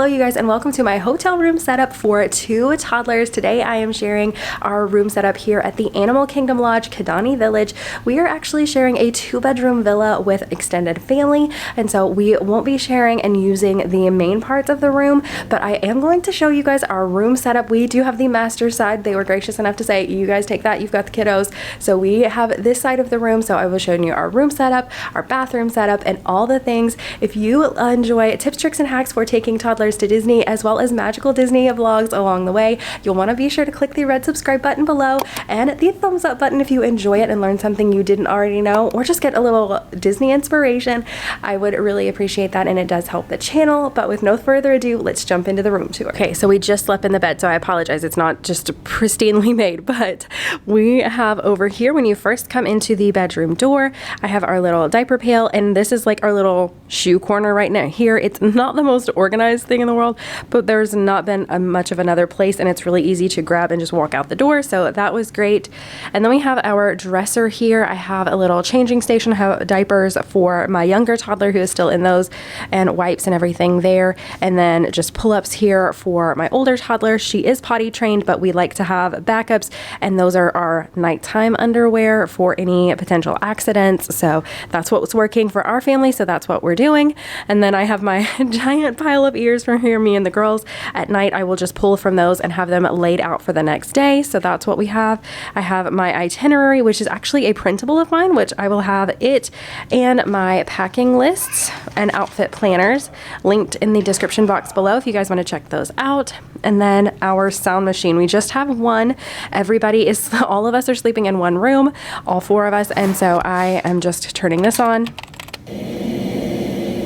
Hello you guys, and welcome to my hotel room setup for 2 toddlers. Today I am sharing our room setup here at the Animal Kingdom Lodge Kidani Village. We are actually sharing a 2-bedroom villa with extended family, and so we won't be sharing and using the main parts of the room, but I am going to show you guys our room setup. We do have the master side. They were gracious enough to say, you guys take that, you've got the kiddos. So we have this side of the room, so I will show you our room setup, our bathroom setup, and all the things. If you enjoy tips, tricks, and hacks for taking toddlers to Disney, as well as magical Disney vlogs along the way, you'll want to be sure to click the red subscribe button below and the thumbs up button if you enjoy it and learn something you didn't already know, or just get a little Disney inspiration. I would really appreciate that, and it does help the channel. But with no further ado, let's jump into the room tour. Okay, so we just slept in the bed, so I apologize, it's not just pristinely made, but we have over here, when you first come into the bedroom door, I have our little diaper pail, and this is like our little shoe corner right now here. It's not the most organized thing in the world, but there's not been much of another place, and it's really easy to grab and just walk out the door, so that was great. And then we have our dresser here. I have a little changing station. I have diapers for my younger toddler who is still in those, and wipes and everything there, and then just pull-ups here for my older toddler. She is potty trained, but we like to have backups, and those are our nighttime underwear for any potential accidents. So that's what's working for our family, so that's what we're doing. And then I have my giant pile of ears from here, me and the girls. At night I will just pull from those and have them laid out for the next day, so that's what we have. I have my itinerary, which is actually a printable of mine, which I will have it, and my packing lists and outfit planners linked in the description box below if you guys want to check those out. And then our sound machine, we just have one. All of us are sleeping in one room, all 4 of us, and so I am just turning this on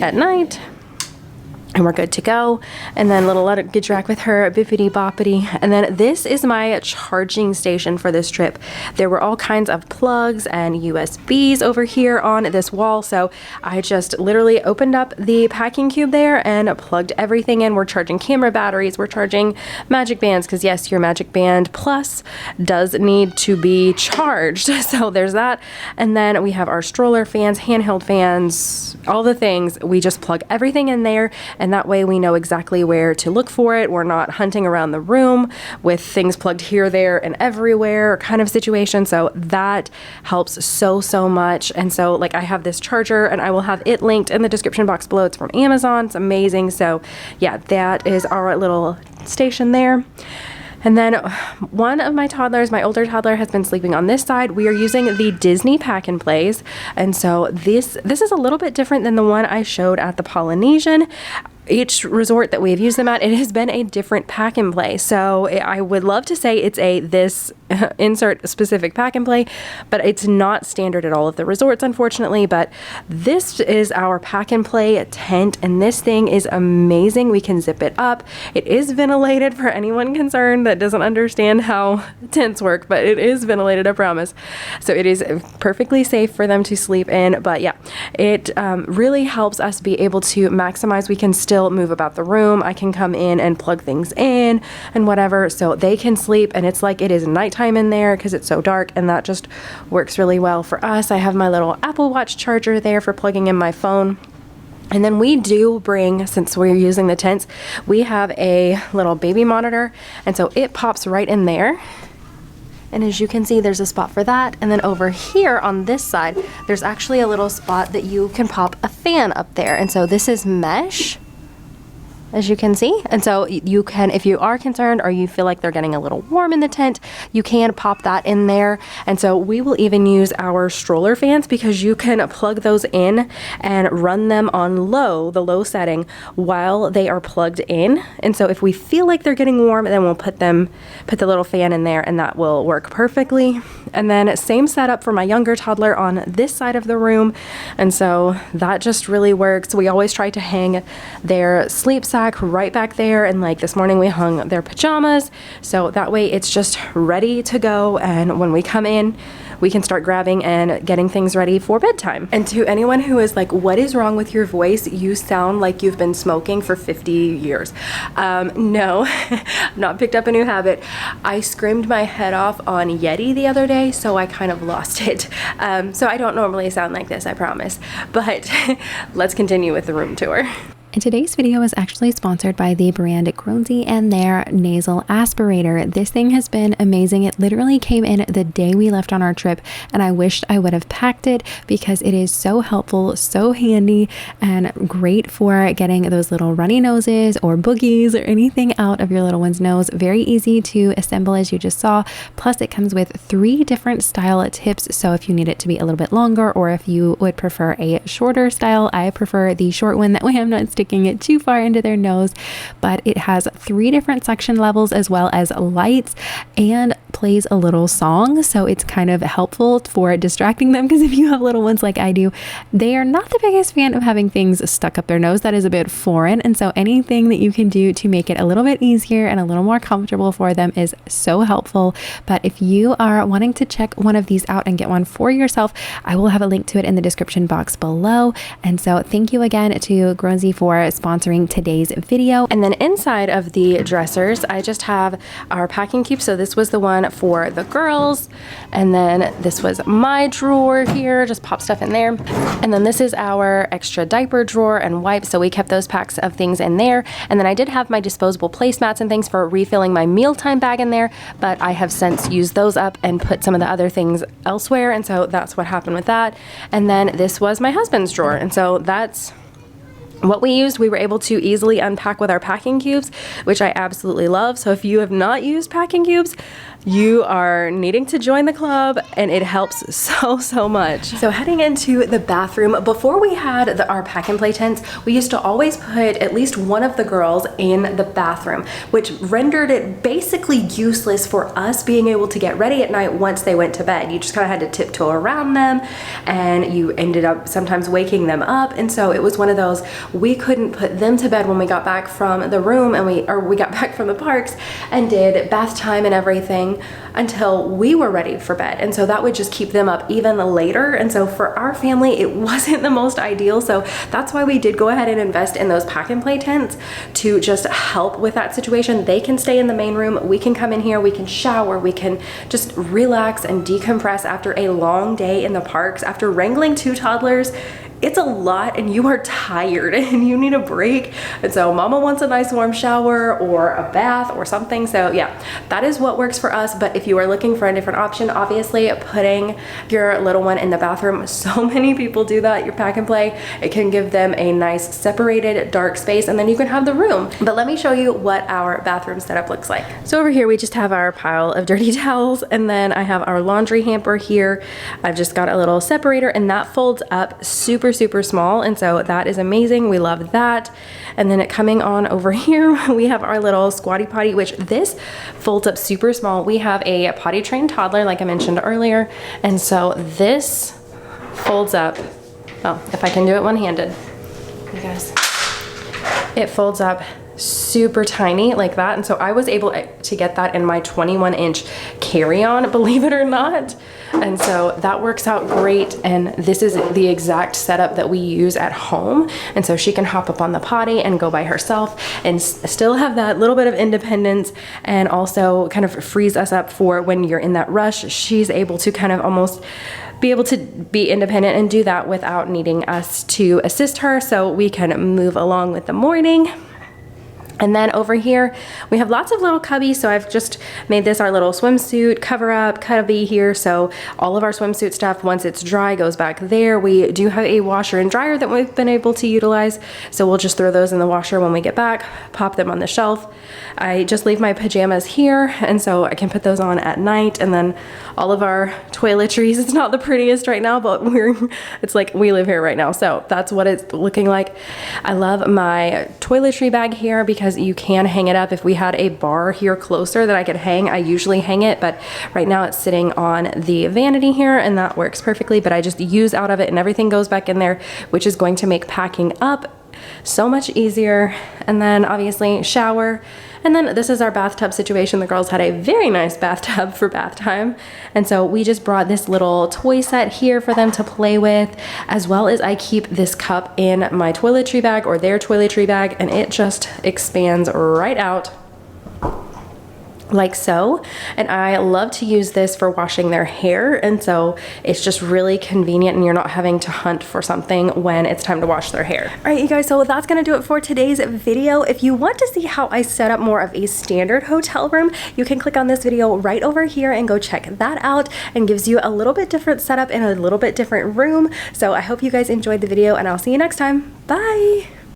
at night, and we're good to go. And then little let it get dragged with her, bippity boppity. And then this is my charging station for this trip. There were all kinds of plugs and USBs over here on this wall, so I just literally opened up the packing cube there and plugged everything in. We're charging camera batteries, we're charging magic bands, because yes, your magic band plus does need to be charged, so there's that. And then we have our stroller fans, handheld fans, all the things. We just plug everything in there, and that way we know exactly where to look for it. We're not hunting around the room with things plugged here, there, and everywhere kind of situation. So that helps so much. And so like I have this charger, and I will have it linked in the description box below. It's from Amazon. It's amazing. So yeah, that is our little station there. And then one of my toddlers, my older toddler, has been sleeping on this side. We are using the Disney Pack and Plays. And so this is a little bit different than the one I showed at the Polynesian. Each resort that we've used them at, it has been a different pack and play. So I would love to say it's this insert specific pack and play, but it's not standard at all of the resorts, unfortunately. But this is our pack and play tent, and this thing is amazing. We can zip it up. It is ventilated for anyone concerned that doesn't understand how tents work, but it is ventilated, I promise. So it is perfectly safe for them to sleep in. But yeah, it really helps us be able to maximize. We can still move about the room. I can come in and plug things in and whatever, so they can sleep, and it's like it is nighttime in there because it's so dark, and that just works really well for us. I have my little Apple Watch charger there for plugging in my phone. And then we do bring, since we're using the tents, we have a little baby monitor, and so it pops right in there. And as you can see, there's a spot for that. And then over here on this side, there's actually a little spot that you can pop a fan up there. And so this is mesh, as you can see. And so you can, if you are concerned or you feel like they're getting a little warm in the tent, you can pop that in there. And so we will even use our stroller fans, because you can plug those in and run them on the low setting while they are plugged in. And so if we feel like they're getting warm, then we'll put the little fan in there, and that will work perfectly. And then same setup for my younger toddler on this side of the room. And so that just really works. We always try to hang their sleep sack right back there, and like this morning we hung their pajamas, so that way it's just ready to go, and when we come in we can start grabbing and getting things ready for bedtime. And to anyone who is like, what is wrong with your voice? You sound like you've been smoking for 50 years. No, not picked up a new habit. I screamed my head off on Yeti the other day, so I kind of lost it. So I don't normally sound like this, I promise. But let's continue with the room tour. And today's video is actually sponsored by the brand Grownsy and their nasal aspirator. This thing has been amazing. It literally came in the day we left on our trip, and I wished I would have packed it because it is so helpful, so handy, and great for getting those little runny noses or boogies or anything out of your little one's nose. Very easy to assemble, as you just saw. Plus, it comes with 3 different style tips. So if you need it to be a little bit longer, or if you would prefer a shorter style, I prefer the short one. That way I'm not sticking it too far into their nose. But it has 3 different suction levels as well as lights, and plays a little song, so it's kind of helpful for distracting them, because if you have little ones like I do, they are not the biggest fan of having things stuck up their nose. That is a bit foreign, and so anything that you can do to make it a little bit easier and a little more comfortable for them is so helpful. But if you are wanting to check one of these out and get one for yourself, I will have a link to it in the description box below. And so thank you again to Grownsy for sponsoring today's video. And then inside of the dressers, I just have our packing cube. So this was the one for the girls, and then this was my drawer here, just pop stuff in there. And then this is our extra diaper drawer and wipes, so we kept those packs of things in there. And then I did have my disposable placemats and things for refilling my mealtime bag in there, but I have since used those up and put some of the other things elsewhere, and so that's what happened with that. And then this was my husband's drawer, and so that's what we used. We were able to easily unpack with our packing cubes, which I absolutely love. So if you have not used packing cubes, you are needing to join the club, and it helps so much. So heading into the bathroom, before we had our pack and play tents, we used to always put at least one of the girls in the bathroom, which rendered it basically useless for us being able to get ready at night once they went to bed. You just kind of had to tiptoe around them, and you ended up sometimes waking them up. And so it was one of those, we couldn't put them to bed when we got back from the room, and we got back from the parks and did bath time and everything until we were ready for bed. And so that would just keep them up even later. And so for our family, it wasn't the most ideal. So that's why we did go ahead and invest in those pack and play tents to just help with that situation. They can stay in the main room. We can come in here, we can shower, we can just relax and decompress after a long day in the parks. After wrangling 2 toddlers, it's a lot, and you are tired and you need a break. And so mama wants a nice warm shower or a bath or something. So yeah, that is what works for us. But if you are looking for a different option, obviously putting your little one in the bathroom, so many people do that, your pack and play. It can give them a nice separated dark space, and then you can have the room. But let me show you what our bathroom setup looks like. So over here, we just have our pile of dirty towels, and then I have our laundry hamper here. I've just got a little separator, and that folds up super small, and so that is amazing. We love that. And then coming on over here, we have our little squatty potty, which this folds up super small. We have a potty trained toddler, like I mentioned earlier, and so this folds up. Oh, if I can do it one-handed, you guys, it folds up super tiny like that. And so I was able to get that in my 21-inch carry-on, believe it or not. And so that works out great. And this is the exact setup that we use at home. And so she can hop up on the potty and go by herself and still have that little bit of independence, and also kind of frees us up for when you're in that rush. She's able to kind of almost be able to be independent and do that without needing us to assist her, so we can move along with the morning. And then over here, we have lots of little cubbies. So I've just made this our little swimsuit cover up cubby here. So all of our swimsuit stuff, once it's dry, goes back there. We do have a washer and dryer that we've been able to utilize. So we'll just throw those in the washer when we get back, pop them on the shelf. I just leave my pajamas here, and so I can put those on at night. And then all of our toiletries, it's not the prettiest right now, but it's like we live here right now. So that's what it's looking like. I love my toiletry bag here because you can hang it up. If we had a bar here closer that I could hang, I usually hang it, but right now it's sitting on the vanity here, and that works perfectly. But I just use out of it, and everything goes back in there, which is going to make packing up so much easier. And then obviously shower. And then this is our bathtub situation. The girls had a very nice bathtub for bath time. And so we just brought this little toy set here for them to play with, as well as I keep this cup in my toiletry bag or their toiletry bag, and it just expands right out like so. And I love to use this for washing their hair, and so it's just really convenient and you're not having to hunt for something when it's time to wash their hair. All right, you guys, so that's gonna do it for today's video. If you want to see how I set up more of a standard hotel room, you can click on this video right over here and go check that out, and gives you a little bit different setup in a little bit different room. So I hope you guys enjoyed the video, and I'll see you next time. Bye.